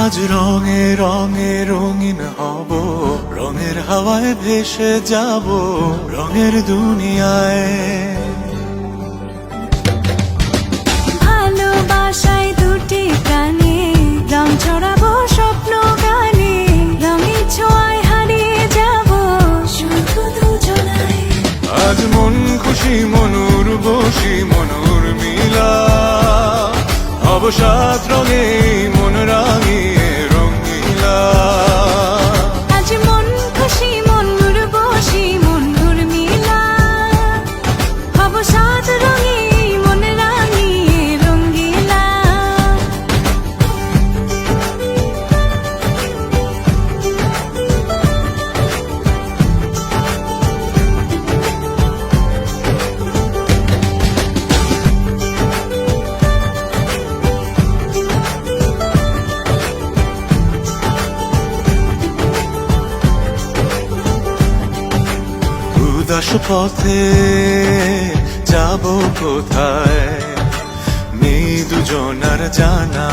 আজ রঙে রঙে রঙিন হব, রঙের হাওয়ায় ভেসে যাব রঙের দুনিয়ায়। ভালোবাসায় দুটি প্রাণে রং ছড়াবো স্বপ্ন গানে, রঙের ছোঁয়ায় হারিয়ে যাব শুধু দুজনায়। আজ মন খুশি মনুর বসি মনুর মিলা, অবসাদ রঙে মন রাঙিয়ে রঙিলা। আজ মন খুশি মনুর বসি মনুর মিলা, অবসাদ রঙে মন রাঙিয়ে রঙ্গিলা। উদাস পথে যাব কোথায়, নেই দুজনার জানা।